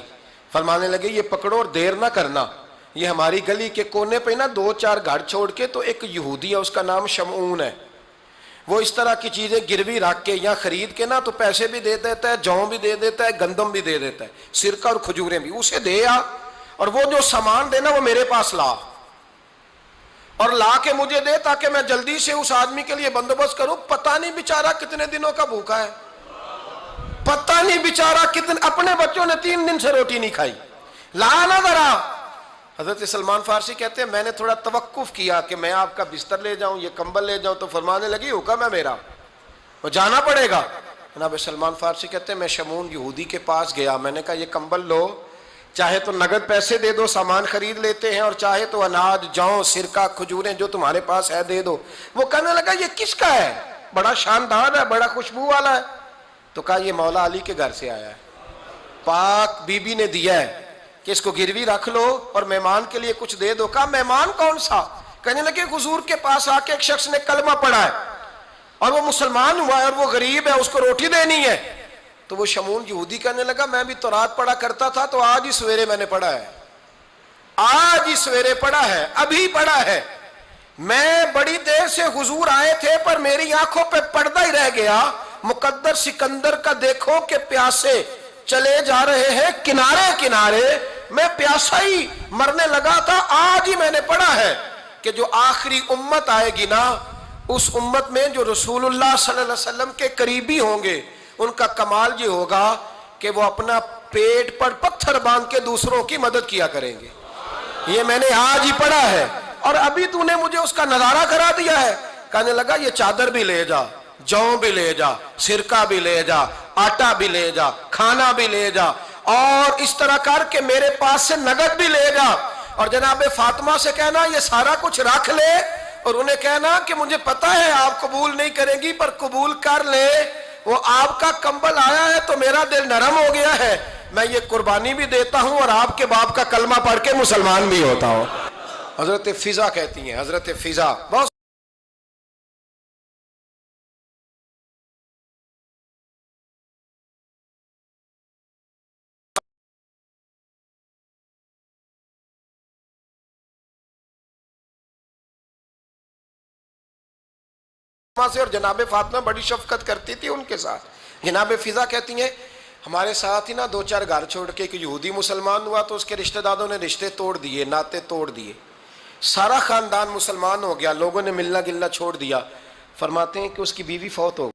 فرمانے لگے یہ پکڑو اور دیر نہ کرنا، یہ ہماری گلی کے کونے پہ نا 2-4 گھر چھوڑ کے تو ایک یہودی ہے، اس کا نام شمعون ہے، وہ اس طرح کی چیزیں گروی رکھ کے یا خرید کے نا تو پیسے بھی دے دیتا ہے، جوں بھی دے دیتا ہے، گندم بھی دے دیتا ہے، سرکہ اور کھجوریں بھی، اسے دے آ، اور وہ جو سامان دینا وہ میرے پاس لا، اور لا کے مجھے دے تاکہ میں جلدی سے اس آدمی کے لیے بندوبست کروں۔ پتہ نہیں بیچارہ کتنے دنوں کا بھوکا ہے، پتہ نہیں بیچارہ کتنے، اپنے بچوں نے 3 دن سے روٹی نہیں کھائی، لا نہ ذرا۔ حضرت سلمان فارسی کہتے ہیں میں نے تھوڑا توقف کیا کہ میں آپ کا بستر لے جاؤں، یہ کمبل لے جاؤں، تو فرمانے لگی حکم ہے میرا، وہ جانا پڑے گا۔ جناب سلمان فارسی کہتے ہیں میں شمعون یہودی کے پاس گیا، میں نے کہا یہ کمبل لو، چاہے تو نگد پیسے دے دو، سامان خرید لیتے ہیں، اور چاہے تو اناج، جوں، سرکہ، کھجوریں جو تمہارے پاس ہے دے دو۔ وہ کہنے لگا یہ کس کا ہے؟ بڑا شاندار ہے، بڑا خوشبو والا ہے۔ تو کہا یہ مولا علی کے گھر سے آیا ہے، پاک بی بی نے دیا ہے کہ اس کو گروی رکھ لو اور مہمان کے لیے کچھ دے دو۔ کہا مہمان کون سا؟ کہنے لگے حضور کے پاس آ کے ایک شخص نے کلمہ پڑھا ہے اور وہ مسلمان ہوا ہے اور وہ غریب ہے، اس کو روٹی دینی ہے۔ تو وہ شمعون یہودی کہنے لگا میں بھی تورات پڑھا کرتا تھا، تو آج ہی سویرے میں نے پڑھا ہے، آج ہی سویرے پڑھا ہے، ابھی پڑھا ہے، میں بڑی دیر سے حضور آئے تھے پر میری آنکھوں پہ پردہ ہی رہ گیا، مقدر سکندر کا دیکھو کہ پیاسے چلے جا رہے ہیں کنارے کنارے، میں پیاسا ہی مرنے لگا تھا، آج ہی میں نے پڑھا ہے کہ جو آخری امت آئے گی نا، اس امت میں جو رسول اللہ صلی اللہ علیہ وسلم کے قریبی ہوں گے، ان کا کمال یہ ہوگا کہ وہ اپنا پیٹ پر پتھر باندھ کے دوسروں کی مدد کیا کریں گے۔ یہ میں نے آج ہی پڑھا ہے اور ابھی تو نے مجھے اس کا نظارہ کرا دیا ہے۔ کہنے لگا یہ چادر بھی لے جا، جوں بھی لے جا، سرکہ بھی لے جا، آٹا بھی لے جا، کھانا بھی لے جا، اور اس طرح کر کے میرے پاس سے نگد بھی لے جا، اور جناب فاطمہ سے کہنا یہ سارا کچھ رکھ لے، اور انہیں کہنا کہ مجھے پتا ہے آپ قبول نہیں کریں گی پر قبول کر لے، وہ آپ کا کمبل آیا ہے تو میرا دل نرم ہو گیا ہے، میں یہ قربانی بھی دیتا ہوں اور آپ کے باپ کا کلمہ پڑھ کے مسلمان بھی ہوتا ہوں۔ حضرت فضا کہتی ہیں، حضرت فضا بہت سے، اور جناب فاطمہ بڑی شفقت کرتی تھی ان کے ساتھ۔ جناب فضا کہتی ہیں ہمارے ساتھ ہی نا 2-4 گھر چھوڑ کے ایک یہودی مسلمان ہوا تو اس کے رشتہ داروں نے رشتے توڑ دیے، ناطے توڑ دیے، سارا خاندان مسلمان ہو گیا، لوگوں نے ملنا گلنا چھوڑ دیا۔ فرماتے ہیں کہ اس کی بیوی فوت ہو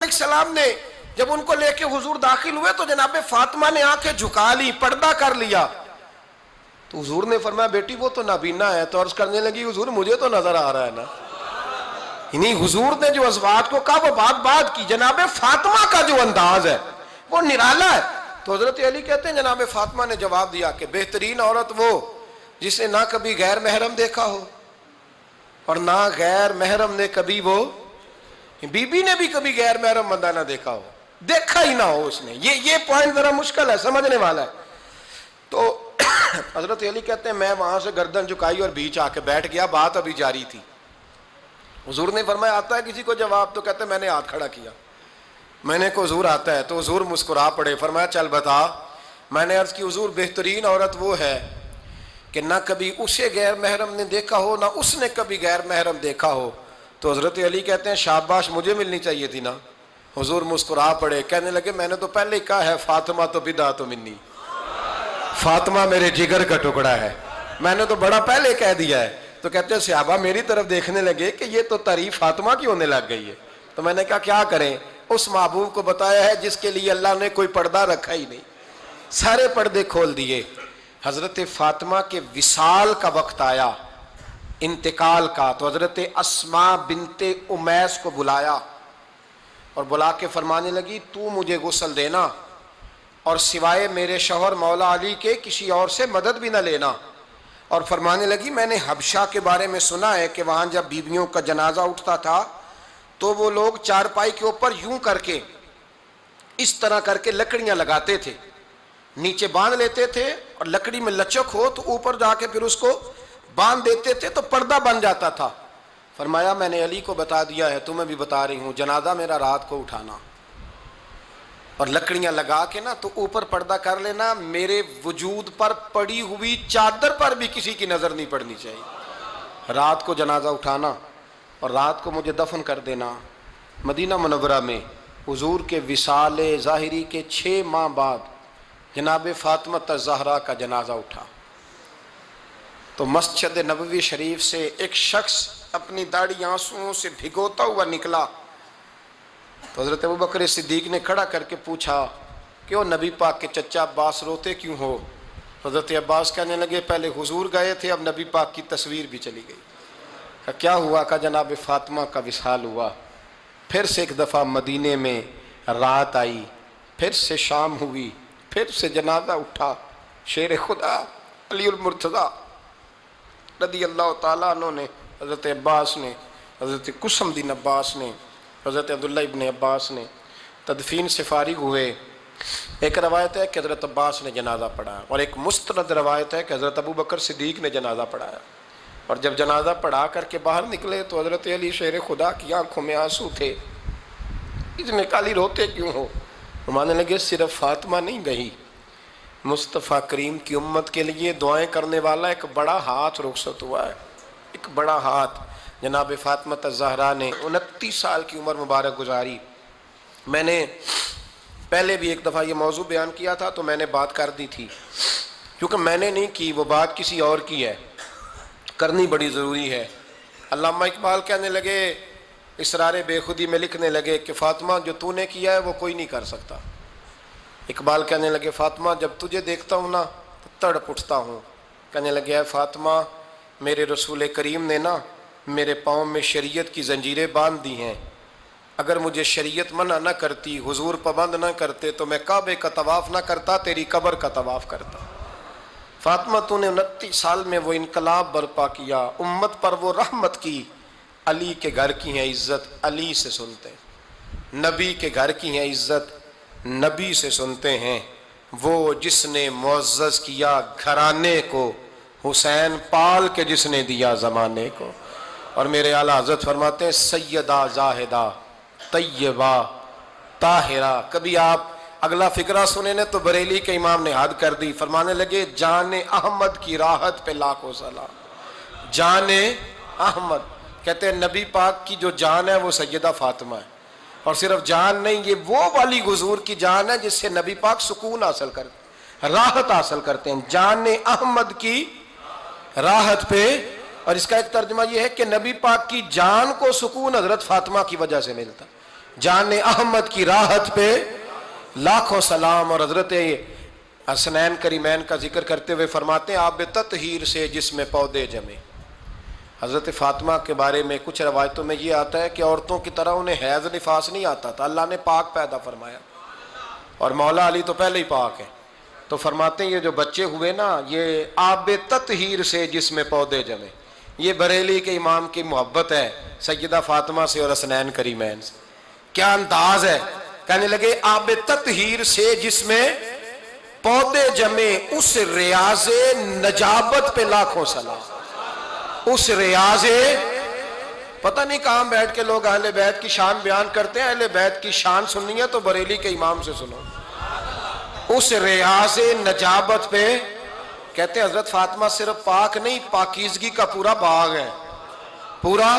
السلام نے جب ان کو لے کے حضور داخل ہوئے تو جناب فاطمہ نے آنکھیں جھکا لی، پردہ کر لیا. تو حضور نے فرمایا بیٹی وہ تو نابینا ہے. تو عرض کرنے لگی حضور مجھے تو نظر آ رہا ہے نا. نہیں، حضور نے جو ازواج کو کہا وہ بات کی. جناب فاطمہ کا جو انداز ہے وہ نرالا ہے. تو حضرت علی کہتے ہیں جناب فاطمہ نے جواب دیا کہ بہترین عورت وہ جس نے نہ کبھی غیر محرم دیکھا ہو اور نہ غیر محرم نے کبھی، وہ بی بی نے بھی کبھی غیر محرم بندہ نہ دیکھا ہو، دیکھا ہی نہ ہو اس نے. یہ پوائنٹ ذرا مشکل ہے، سمجھنے والا ہے. تو حضرت علی کہتے ہیں میں وہاں سے گردن جھکائی اور بیچ آ کے بیٹھ گیا، بات ابھی جاری تھی. حضور نے فرمایا آتا ہے کسی کو جواب؟ تو کہتے ہیں میں نے ہاتھ کھڑا کیا. میں نے کو حضور آتا ہے. تو حضور مسکرا پڑے، فرمایا چل بتا. میں نے عرض کی حضور بہترین عورت وہ ہے کہ نہ کبھی اسے غیر محرم نے دیکھا ہو نہ اس نے کبھی غیر محرم دیکھا ہو. تو حضرت علی کہتے ہیں شاباش، مجھے ملنی چاہیے تھی نا. حضور مسکرا پڑے، کہنے لگے میں نے تو پہلے ہی کہا ہے فاطمہ تو بدعت منی، فاطمہ میرے جگر کا ٹکڑا ہے، میں نے تو بڑا پہلے کہہ دیا ہے. تو کہتے ہیں صحابہ میری طرف دیکھنے لگے کہ یہ تو تعریف فاطمہ کی ہونے لگ گئی ہے. تو میں نے کہا کیا کریں؟ اس محبوب کو بتایا ہے جس کے لیے اللہ نے کوئی پردہ رکھا ہی نہیں، سارے پردے کھول دیے. حضرت فاطمہ کے وصال کا وقت آیا، انتقال کا. تو حضرت اسماء بنت امیس کو بلایا اور بلا کے فرمانے لگی تو مجھے غسل دینا اور سوائے میرے شوہر مولا علی کے کسی اور سے مدد بھی نہ لینا. اور فرمانے لگی میں نے حبشہ کے بارے میں سنا ہے کہ وہاں جب بیویوں کا جنازہ اٹھتا تھا تو وہ لوگ چارپائی کے اوپر یوں کر کے اس طرح کر کے لکڑیاں لگاتے تھے، نیچے باندھ لیتے تھے اور لکڑی میں لچک ہو تو اوپر جا کے پھر اس کو باندھ دیتے تھے تو پردہ بن جاتا تھا. فرمایا میں نے علی کو بتا دیا ہے، تمہیں بھی بتا رہی ہوں، جنازہ میرا رات کو اٹھانا اور لکڑیاں لگا کے نا تو اوپر پردہ کر لینا، میرے وجود پر پڑی ہوئی چادر پر بھی کسی کی نظر نہیں پڑنی چاہیے. رات کو جنازہ اٹھانا اور رات کو مجھے دفن کر دینا. مدینہ منورہ میں حضور کے وصال ظاہری کے 6 ماہ بعد جناب فاطمہ الزہرا کا جنازہ اٹھا. تو مسجد نبوی شریف سے ایک شخص اپنی داڑھی آنسوؤں سے بھگوتا ہوا نکلا. تو حضرت ابوبکر صدیق نے کھڑا کر کے پوچھا کہ وہ نبی پاک کے چچا عباس روتے کیوں ہو؟ حضرت عباس کہنے لگے پہلے حضور گئے تھے، اب نبی پاک کی تصویر بھی چلی گئی. کیا ہوا؟ کہ جناب فاطمہ کا وصال ہوا. پھر سے ایک دفعہ مدینے میں رات آئی، پھر سے شام ہوئی، پھر سے جنازہ اٹھا. شیر خدا علی المرتضیٰ رضی اللہ تعالیٰ عنہ نے، حضرت عباس نے، حضرت قسم دین عباس نے، حضرت عبداللہ ابن عباس نے تدفین سے فارغ ہوئے. ایک روایت ہے کہ حضرت عباس نے جنازہ پڑھایا اور ایک مستند روایت ہے کہ حضرت ابوبکر صدیق نے جنازہ پڑھایا. اور جب جنازہ پڑھا کر کے باہر نکلے تو حضرت علی شیر خدا کی آنکھوں میں آنسو تھے. اتنے کالی روتے کیوں ہو؟ مانے لگے صرف فاطمہ نہیں گئی، مصطفیٰ کریم کی امت کے لیے دعائیں کرنے والا ایک بڑا ہاتھ رخصت ہوا ہے. ایک بڑا ہاتھ جناب فاطمہ الزہرا نے 29 سال کی عمر مبارک گزاری. میں نے پہلے بھی ایک دفعہ یہ موضوع بیان کیا تھا تو میں نے بات کر دی تھی، کیونکہ میں نے نہیں کی، وہ بات کسی اور کی ہے، کرنی بڑی ضروری ہے. علامہ اقبال کہنے لگے، اسرار بے خودی میں لکھنے لگے کہ فاطمہ جو تو نے کیا ہے وہ کوئی نہیں کر سکتا. اقبال کہنے لگے فاطمہ جب تجھے دیکھتا ہوں نا تو تڑپ اٹھتا ہوں. کہنے لگے اے فاطمہ میرے رسول کریم نے نا میرے پاؤں میں شریعت کی زنجیریں باندھ دی ہیں، اگر مجھے شریعت منع نہ کرتی، حضور پابند نہ کرتے تو میں کعبے کا طواف نہ کرتا، تیری قبر کا طواف کرتا. فاطمہ تو نے 29 سال میں وہ انقلاب برپا کیا، امت پر وہ رحمت کی. علی کے گھر کی ہے عزت، علی سے سنتے ہیں. نبی کے گھر کی ہے عزت، نبی سے سنتے ہیں. وہ جس نے معزز کیا گھرانے کو، حسین پال کے جس نے دیا زمانے کو. اور میرے اعلیٰ حضرت فرماتے ہیں سیدہ زاہدہ طیبہ طاہرہ. کبھی آپ اگلا فقرہ سنے نے تو بریلی کے امام نے حد کر دی، فرمانے لگے جان احمد کی راحت پہ لاکھوں سلام. جان احمد کہتے ہیں نبی پاک کی جو جان ہے وہ سیدہ فاطمہ ہے. اور صرف جان نہیں، یہ وہ والی حضور کی جان ہے جس سے نبی پاک سکون حاصل کرتے، راحت حاصل کرتے ہیں. جان احمد کی راحت پہ. اور اس کا ایک ترجمہ یہ ہے کہ نبی پاک کی جان کو سکون حضرت فاطمہ کی وجہ سے ملتا. جان احمد کی راحت پہ لاکھوں سلام۔ اور حضرت حسنین کریمین کا ذکر کرتے ہوئے فرماتے ہیں آب تطہیر سے جس میں پودے جمے۔ حضرت فاطمہ کے بارے میں کچھ روایتوں میں یہ آتا ہے کہ عورتوں کی طرح انہیں حیض نفاس نہیں آتا تھا، اللہ نے پاک پیدا فرمایا، اور مولا علی تو پہلے ہی پاک ہے، تو فرماتے ہیں یہ جو بچے ہوئے نا یہ آب تطہیر سے جس میں پودے جمے۔ یہ بریلی کے امام کی محبت ہے سیدہ فاطمہ سے اور حسنین کریمین سے، کیا انداز ہے، کہنے لگے آب تطہیر سے جس میں پودے جمے، اس ریاض نجابت پہ لاکھوں سلام۔ اس ریاض، پتہ نہیں کہاں بیٹھ کے لوگ اہل بیت کی شان بیان کرتے ہیں، اہل بیت کی شان سننی ہے تو بریلی کے امام سے سنو۔ اس ریاض نجابت پہ کہتے ہیں حضرت فاطمہ صرف پاک نہیں، پاکیزگی کا پورا باغ ہے، پورا،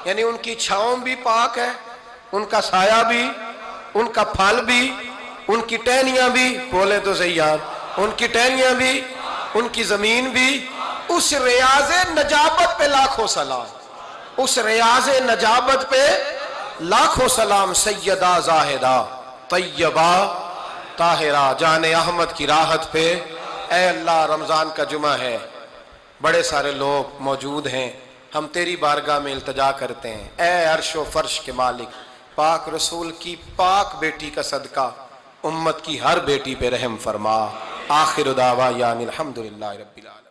یعنی ان کی چھاؤں بھی پاک ہے، ان کا سایہ بھی، ان کا پھل بھی، ان کی ٹہنیاں بھی، بولے تو صحیح یار، ان کی ٹہنیاں بھی، ان کی زمین بھی۔ اس ریاض نجابت پہ لاکھوں سلام، اس ریاض نجابت پہ لاکھوں سلام۔ سیدہ زاہدہ طیبہ طاہرہ جان احمد کی راحت پہ۔ اے اللہ رمضان کا جمعہ ہے، بڑے سارے لوگ موجود ہیں، ہم تیری بارگاہ میں التجا کرتے ہیں، اے عرش و فرش کے مالک، پاک رسول کی پاک بیٹی کا صدقہ امت کی ہر بیٹی پہ رحم فرما۔ آخر دعوانا الحمدللہ رب العالمین۔